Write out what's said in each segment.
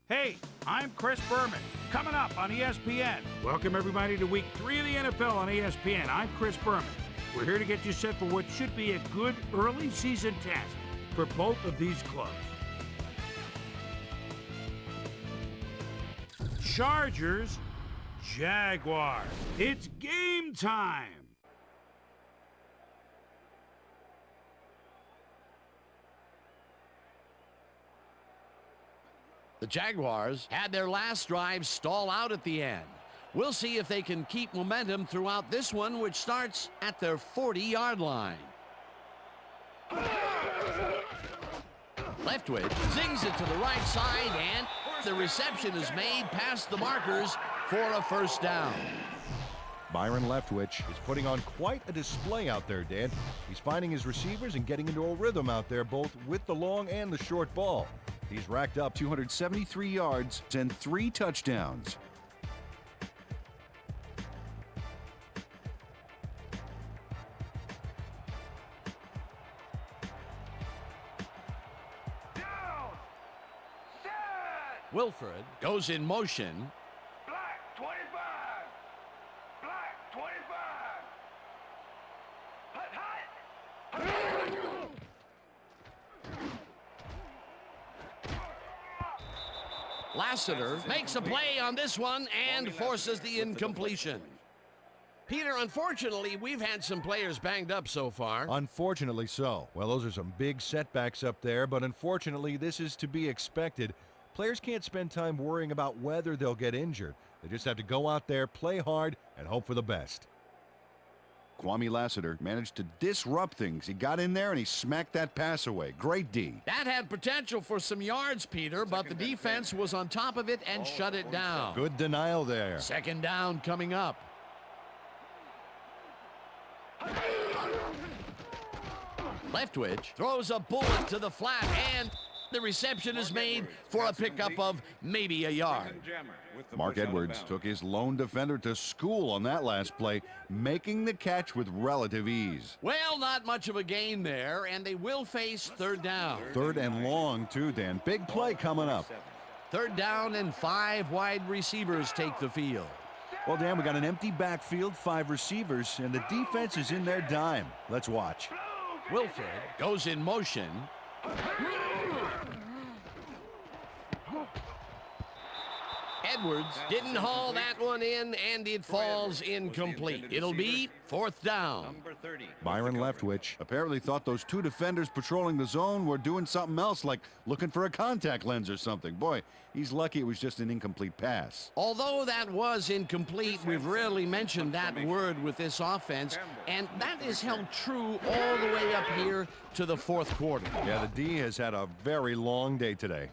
Hey, I'm Chris Berman. Coming up on ESPN. Welcome everybody to week 3 of the NFL on ESPN. I'm Chris Berman. We're here to get you set for what should be a good early season test for both of these clubs. Chargers, Jaguars. It's game time. The Jaguars had their last drive stall out at the end. We'll see if they can keep momentum throughout this one, which starts at their 40-yard line. Leftwich zings it to the right side, and the reception is made past the markers for a first down. Byron Leftwich is putting on quite a display out there, Dan. He's finding his receivers and getting into a rhythm out there, both with the long and the short ball. He's racked up 273 yards and 3 touchdowns. Wilford goes in motion. Black 25. Black 25. Hut, hut. Lassiter makes a play on this one and forces the incompletion. Peter, unfortunately, we've had some players banged up so far. Unfortunately so. Well, those are some big setbacks up there, but unfortunately, this is to be expected. Players can't spend time worrying about whether they'll get injured. They just have to go out there, play hard, and hope for the best. Kwame Lassiter managed to disrupt things. He got in there and he smacked that pass away. Great D. That had potential for some yards, Peter, but the defense was on top of it and shut it down. Good denial there. Second down coming up. Leftwich throws a bullet to the flat, and the reception is made for a pickup of maybe a yard. Mark Edwards took his lone defender to school on that last play, making the catch with relative ease. Well, not much of a gain there, and they will face third down. Third and long, too, Dan. Big play coming up. Third down and 5 wide receivers take the field. Well, Dan, we got an empty backfield, 5 receivers, and the defense is in their dime. Let's watch. Wilford goes in motion. Edwards didn't haul that one in, and it falls incomplete. It'll be fourth down. Byron Leftwich apparently thought those 2 defenders patrolling the zone were doing something else, like looking for a contact lens or something. Boy, he's lucky it was just an incomplete pass. Although that was incomplete, we've rarely mentioned that word with this offense, and that is held true all the way up here to the fourth quarter. Yeah, the D has had a very long day today.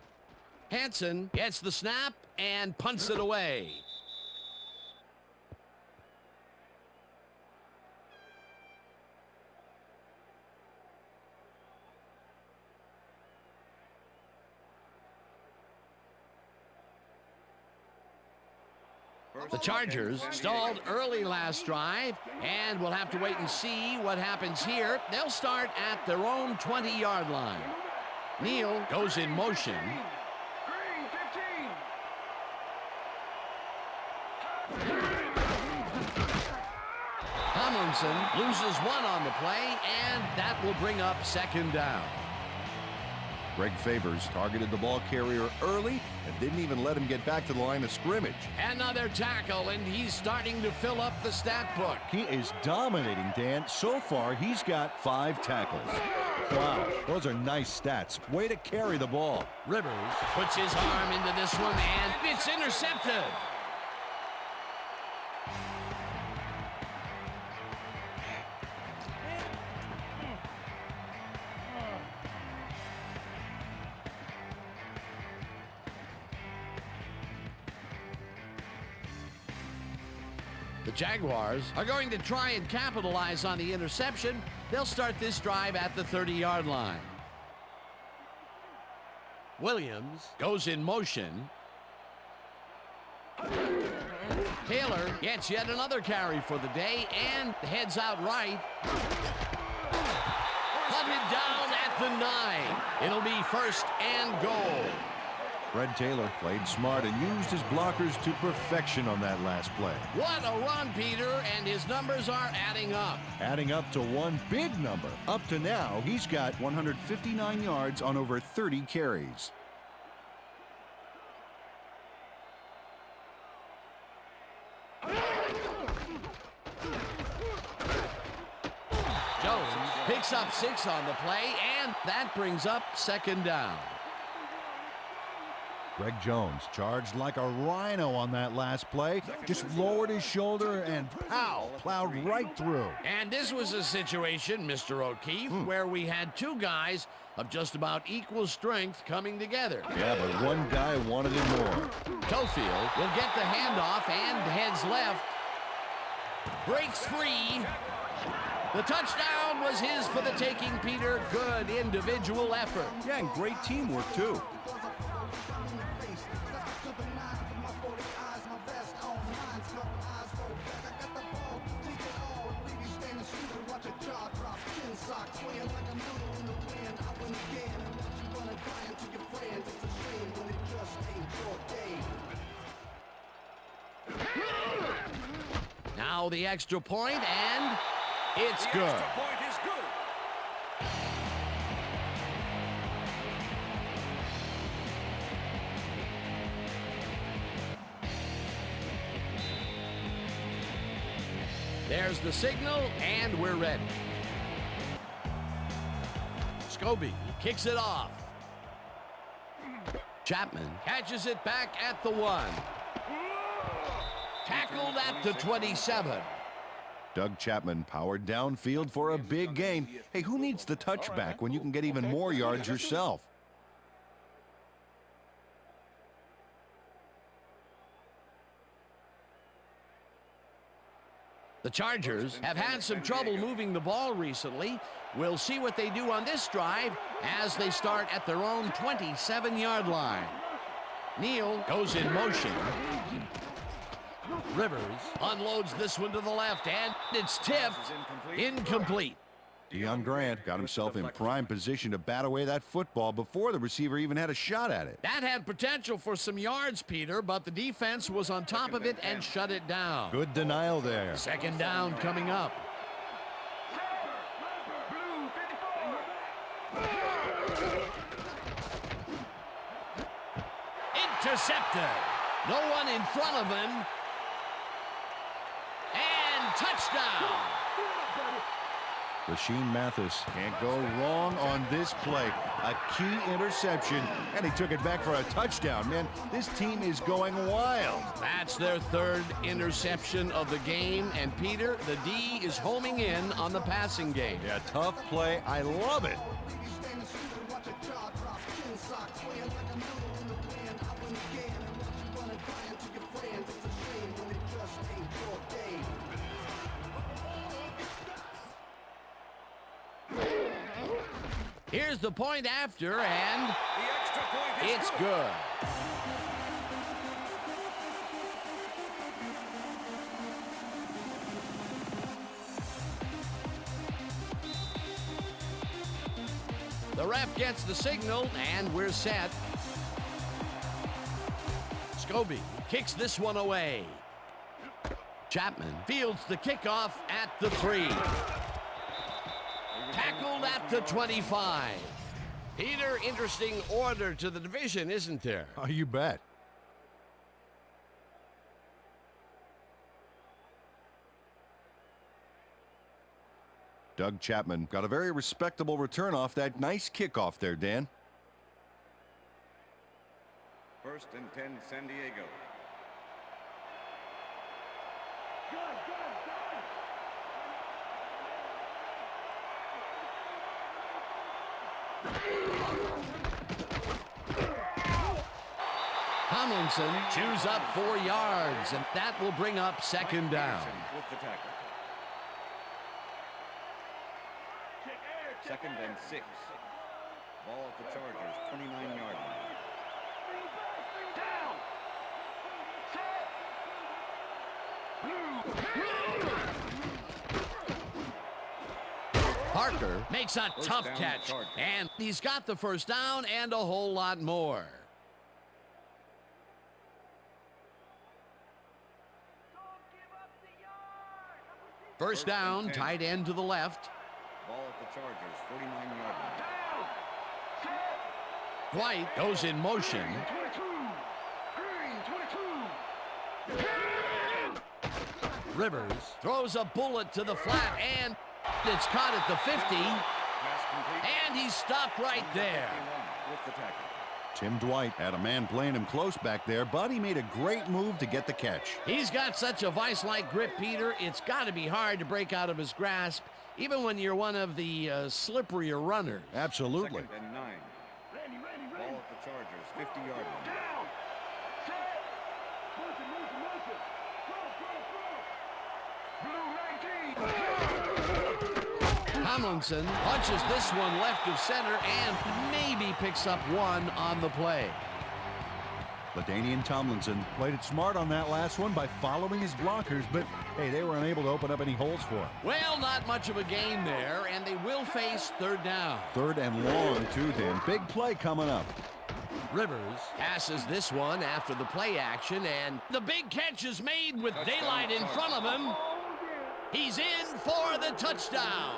Hansen gets the snap and punts it away. The Chargers stalled early last drive, and we'll have to wait and see what happens here. They'll start at their own 20-yard line. Neal goes in motion. Tomlinson loses one on the play, and that will bring up second down. Greg Favors targeted the ball carrier early and didn't even let him get back to the line of scrimmage. Another tackle, and he's starting to fill up the stat book. He is dominating, Dan. So far, he's got 5 tackles. Wow, those are nice stats. Way to carry the ball. Rivers puts his arm into this one, and it's intercepted. The Jaguars are going to try and capitalize on the interception. They'll start this drive at the 30-yard line. Williams goes in motion. Taylor gets yet another carry for the day and heads out right. Hunted down at the 9. It'll be first and goal. Fred Taylor played smart and used his blockers to perfection on that last play. What a run, Peter, and his numbers are adding up. Adding up to one big number. Up to now, he's got 159 yards on over 30 carries. Jones picks up 6 on the play, and that brings up 2nd down. Greg Jones. Charged like a rhino on that last play. Just lowered his shoulder and pow, plowed right through. And this was a situation, Mr. O'Keefe, where we had 2 guys of just about equal strength coming together. Yeah, but one guy wanted it more. Tofield will get the handoff and heads left. Breaks free. The touchdown was his for the taking, Peter. Good individual effort. Yeah, and great teamwork, too. Now the extra point, and it's good. Extra point is good. There's the signal, and we're ready. Scobie kicks it off. Chapman catches it back at the 1. Tackled at the 27. Doug Chapman powered downfield for a big gain. Hey, who needs the touchback when you can get even more yards yourself? The Chargers have had some trouble moving the ball recently. We'll see what they do on this drive as they start at their own 27-yard line. Neal goes in motion. Rivers unloads this one to the left, and it's tipped. Incomplete. Deion Grant got himself in prime position to bat away that football before the receiver even had a shot at it. That had potential for some yards, Peter, but the defense was on top of it and shut it down. Good denial there. 2nd down coming up. Intercepted. No one in front of him. And touchdown. Rasheem Mathis can't go wrong on this play. A key interception, and he took it back for a touchdown. Man, this team is going wild. That's their 3rd interception of the game, and Peter, the D is homing in on the passing game. Yeah, tough play. I love it. Here's the point after, and The extra point is it's good. good. The ref gets the signal, and we're set. Scobie kicks this one away. Chapman fields the kickoff at the 3. Tackled at the 25. Peter, interesting order to the division, isn't there? Oh, you bet. Doug Chapman got a very respectable return off that nice kickoff there, Dan. 1st and 10, San Diego. Tomlinson chews up 4 yards, and that will bring up 2nd down. With the tackle. 2nd and 6. Ball at the Chargers, 29-yard line. Parker makes a tough down, catch, Chargers. and he's got the 1st down and a whole lot more. First down, tight end to the left. Ball at the Chargers, 49-yard line. White goes in motion. Rivers throws a bullet to the flat, and it's caught at the 50. And he's stopped right there. With the tackle. Tim Dwight had a man playing him close back there, but he made a great move to get the catch. He's got such a vice-like grip, Peter. It's got to be hard to break out of his grasp, even when you're one of the slipperier runners. Absolutely. 2nd and 9. Ball at the Chargers, 50-yard line. Tomlinson punches this one left of center and maybe picks up one on the play. LaDainian Tomlinson played it smart on that last one by following his blockers, but hey, they were unable to open up any holes for him. Well, not much of a gain there, and they will face third down. 3rd and long, too, Dan. Big play coming up. Rivers passes this one after the play action, and the big catch is made with daylight in front of him. He's in for the touchdown.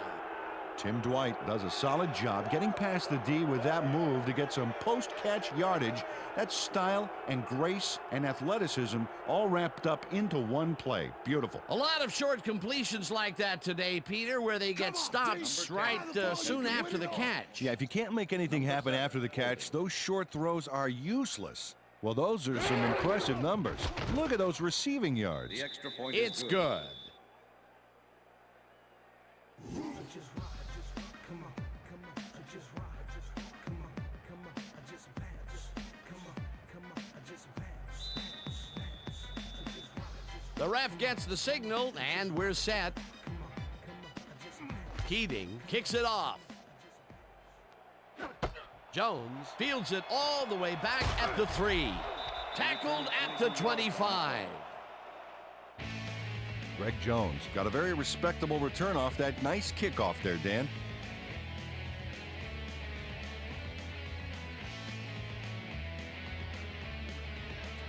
Tim Dwight does a solid job getting past the D with that move to get some post-catch yardage. That's style and grace and athleticism all wrapped up into one play. Beautiful. A lot of short completions like that today, Peter, where they get stopped soon after the catch. Yeah, if you can't make anything happen after the catch, those short throws are useless. Well, those are some impressive numbers. Look at those receiving yards. The extra point It's is good. The ref gets the signal, and we're set. Keating kicks it off. Jones fields it all the way back at the 3. Tackled at the 25. Greg Jones got a very respectable return off that nice kickoff there, Dan.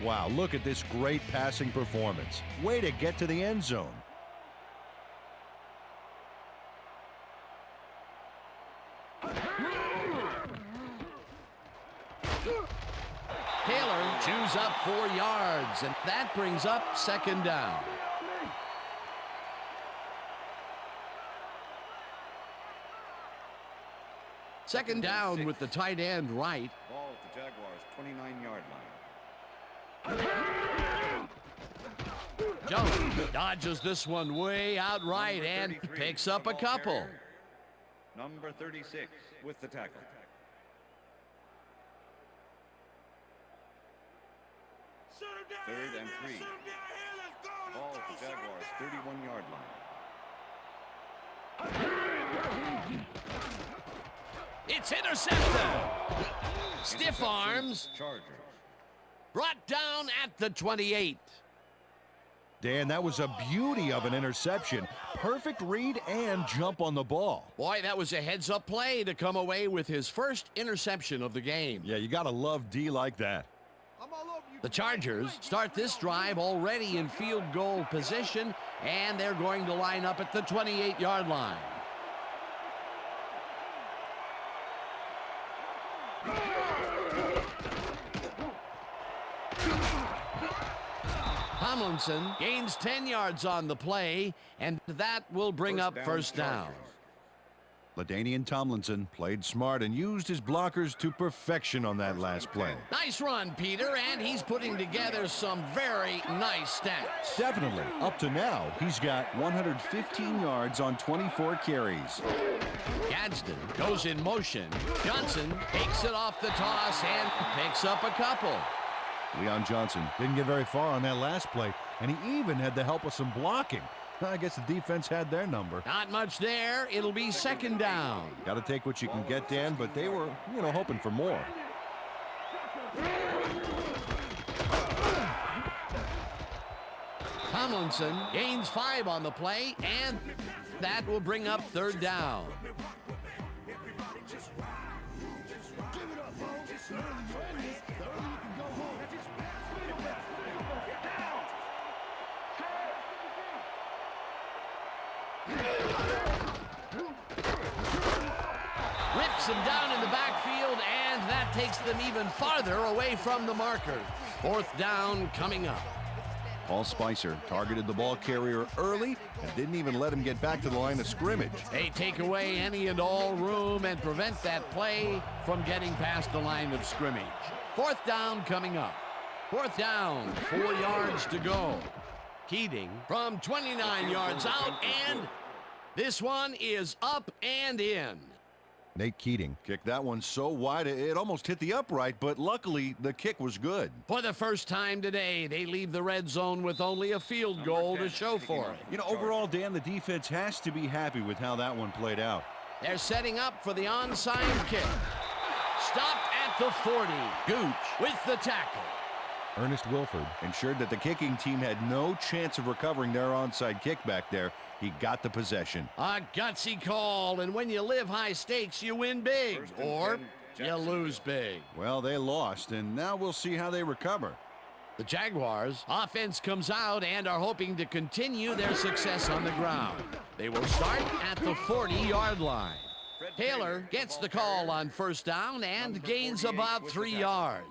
Wow, look at this great passing performance. Way to get to the end zone. Taylor chews up 4 yards, and that brings up 2nd down. Second down with the tight end right. Ball at the Jaguars, 29-yard line. Jones dodges this one way out right and picks up a couple. Number 36 with the tackle. Third and 3. Ball at the Jaguars, 31-yard line. It's intercepted. Stiff arms. Chargers. Brought down at the 28. Dan, that was a beauty of an interception. Perfect read and jump on the ball. Boy, that was a heads-up play to come away with his first interception of the game. Yeah, you got to love D like that. The Chargers start this drive already in field goal position, and they're going to line up at the 28-yard line. Tomlinson gains 10 yards on the play, and that will bring up first down. LaDainian Tomlinson played smart and used his blockers to perfection on that last play. Nice run, Peter, and he's putting together some very nice stats. Definitely. Up to now, he's got 115 yards on 24 carries. Gadsden goes in motion. Johnson takes it off the toss and picks up a couple. Leon Johnson didn't get very far on that last play, and he even had the help of some blocking. I guess the defense had their number. Not much there. It'll be second down. Got to take what you can get, Dan, but they were, hoping for more. Tomlinson gains 5 on the play, and that will bring up third down. Rips him down in the backfield, and that takes them even farther away from the marker. 4th down coming up. Paul Spicer targeted the ball carrier early and didn't even let him get back to the line of scrimmage. They take away any and all room and prevent that play from getting past the line of scrimmage. 4th down coming up. 4th down, 4 yards to go. Keating from 29 yards out, and this one is up and in. Nate Keating Kicked that one so wide it almost hit the upright, but luckily the kick was good. For the first time today, they leave the red zone with only a field goal to show for it. You know, overall, Dan, the defense has to be happy with how that one played out. They're setting up for the onside kick. Stopped at the 40. Gooch with the tackle. Ernest Wilford Ensured that the kicking team had no chance of recovering their onside kick back there. He got the possession. A gutsy call, and when you live high stakes, you win big, or you lose big. Well, they lost, and now we'll see how they recover. The Jaguars offense comes out and are hoping to continue their success on the ground. They will start at the 40-yard line. Taylor gets the call on 1st down and gains about 3 yards.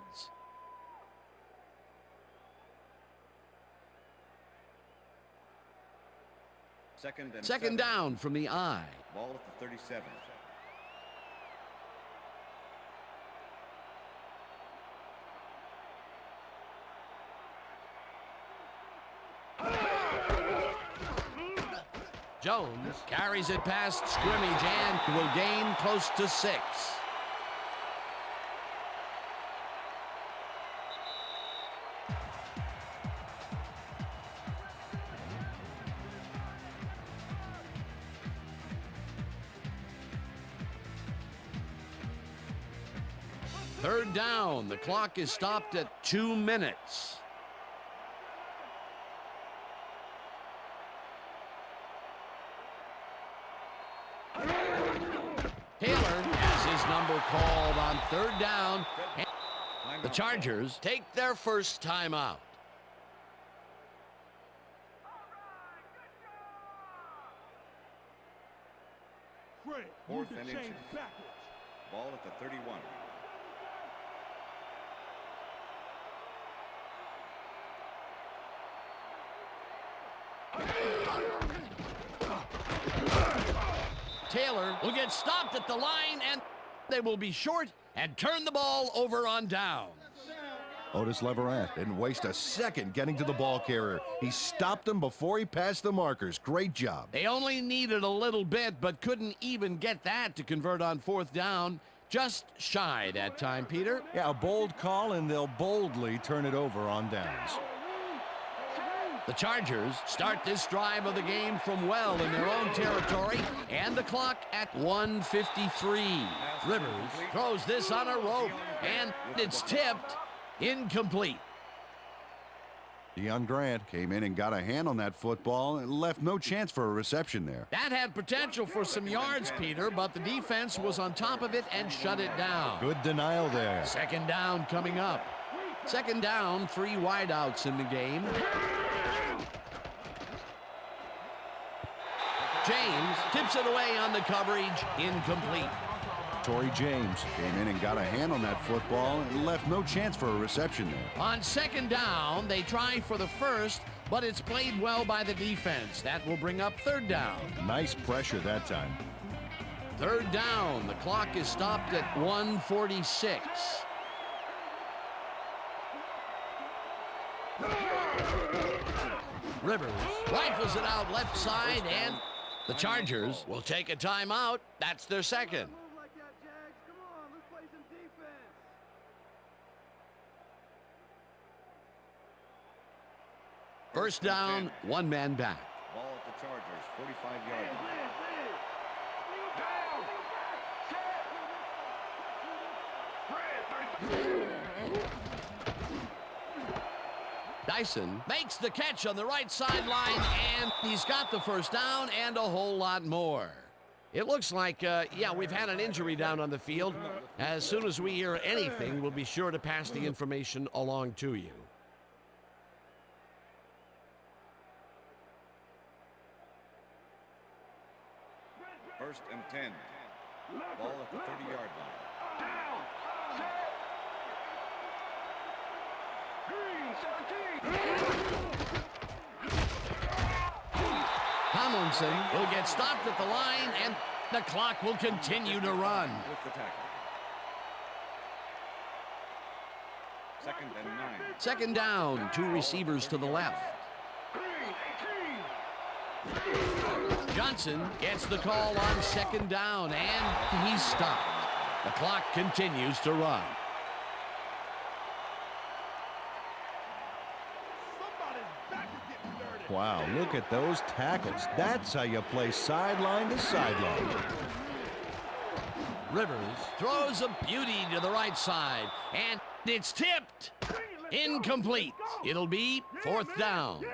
Second down from the I. Ball at the 37. Jones carries it past scrimmage and will gain close to 6. Third down. The clock is stopped at 2 minutes. Taylor has his number called on 3rd down. And the Chargers take their first timeout. Fourth and inches. Ball at the 31. Taylor will get stopped at the line, and they will be short and turn the ball over on down. Otis Leverett didn't waste a second getting to the ball carrier. He stopped them before he passed the markers. Great job. They only needed a little bit, but couldn't even get that to convert on 4th down. Just shy that time, Peter. Yeah, a bold call, and they'll boldly turn it over on downs. The Chargers start this drive of the game from well in their own territory, and the clock at 1:53. Rivers throws this on a rope, and it's tipped. Incomplete. Deion Grant came in and got a hand on that football and left no chance for a reception there. That had potential for some yards, Peter, but the defense was on top of it and shut it down. Good denial there. 2nd down coming up. 2nd down, 3 wideouts in the game. James tips it away on the coverage. Incomplete. Torrey James came in and got a hand on that football and left no chance for a reception there. On 2nd down, they try for the first, but it's played well by the defense. That will bring up 3rd down. Nice pressure that time. 3rd down. The clock is stopped at 1:46. Rivers rifles it out left side, and the Chargers will take a timeout. That's their second. First down, 1 man back. Ball at the Chargers, 45-yard line. Dyson makes the catch on the right sideline, and he's got the first down and a whole lot more. It looks like, yeah, we've had an injury down on the field. As soon as we hear anything, we'll be sure to pass the information along to you. First and 10. Ball at the 30-yard line. Tomlinson will get stopped at the line, and the clock will continue to run. With the tackle. Second and 9. Second down, 2 receivers to the left. Johnson gets the call on second down, and he's stopped. The clock continues to run. Wow, look at those tackles. That's how you play sideline to sideline. Rivers throws a beauty to the right side, and it's tipped. Incomplete. It'll be fourth down.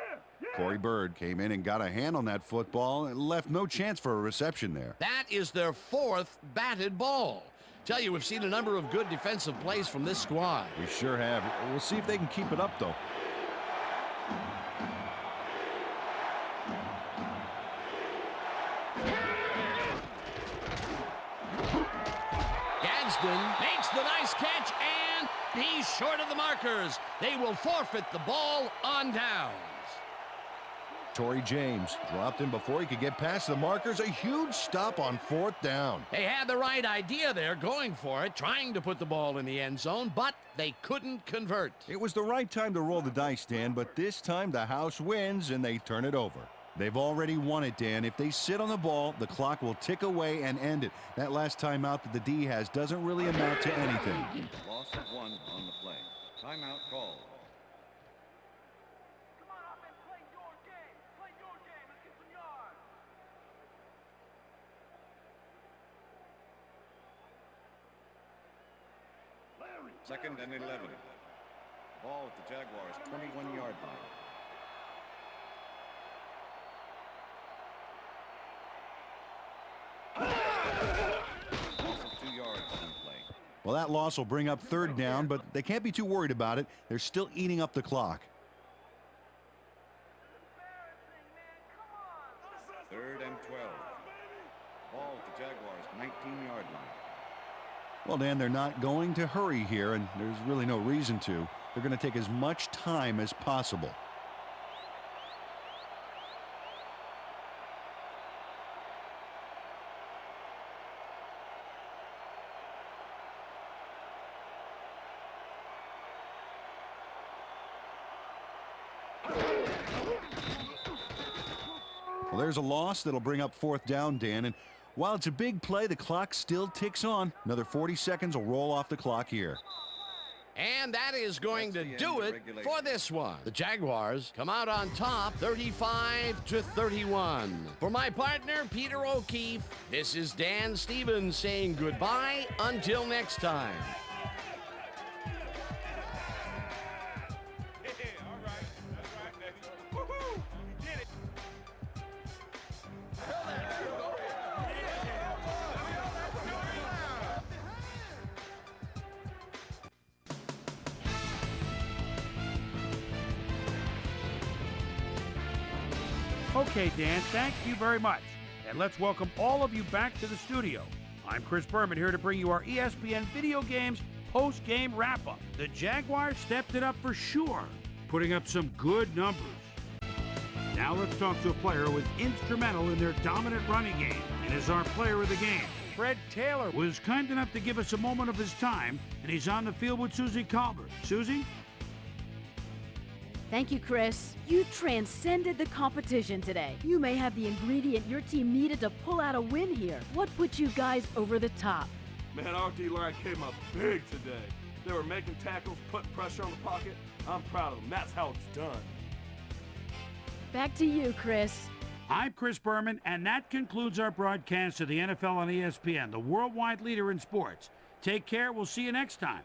Corey Bird came in and got a hand on that football and left no chance for a reception there. That is their 4th batted ball. Tell you, we've seen a number of good defensive plays from this squad. We sure have. We'll see if they can keep it up, though. Gadsden makes the nice catch, and he's short of the markers. They will forfeit the ball on downs. Torrey James dropped him before he could get past the markers. A huge stop on fourth down. They had the right idea there, going for it, trying to put the ball in the end zone, but they couldn't convert. It was the right time to roll the dice, Dan, but this time the house wins and they turn it over. They've already won it, Dan. If they sit on the ball, the clock will tick away and end it. That last timeout that the D has doesn't really amount to anything. Loss of 1 on the play. Timeout called. Second and 11. Ball at the Jaguars' 21-yard line. Loss of 2 yards on the play. Well, that loss will bring up third down, but they can't be too worried about it. They're still eating up the clock. Third and 12. Ball at the Jaguars' 19-yard line. Well, Dan, they're not going to hurry here, and there's really no reason to. They're going to take as much time as possible. Well, there's a loss that'll bring up fourth down, Dan, and while it's a big play, the clock still ticks on. Another 40 seconds will roll off the clock here. And that is going to do it for this one. The Jaguars come out on top, 35-31. For my partner, Peter O'Keefe, this is Dan Stevens saying goodbye until next time. Okay, Dan, thank you very much. And let's welcome all of you back to the studio. I'm Chris Berman here to bring you our ESPN Video Games post-game wrap-up. The Jaguars stepped it up for sure, putting up some good numbers. Now let's talk to a player who was instrumental in their dominant running game and is our player of the game. Fred Taylor was kind enough to give us a moment of his time, and he's on the field with Susie Colbert. Susie? Thank you, Chris. You transcended the competition today. You may have the ingredient your team needed to pull out a win here. What put you guys over the top? Man, our D-line came up big today. They were making tackles, putting pressure on the pocket. I'm proud of them. That's how it's done. Back to you, Chris. I'm Chris Berman, and that concludes our broadcast of the NFL on ESPN, the worldwide leader in sports. Take care. We'll see you next time.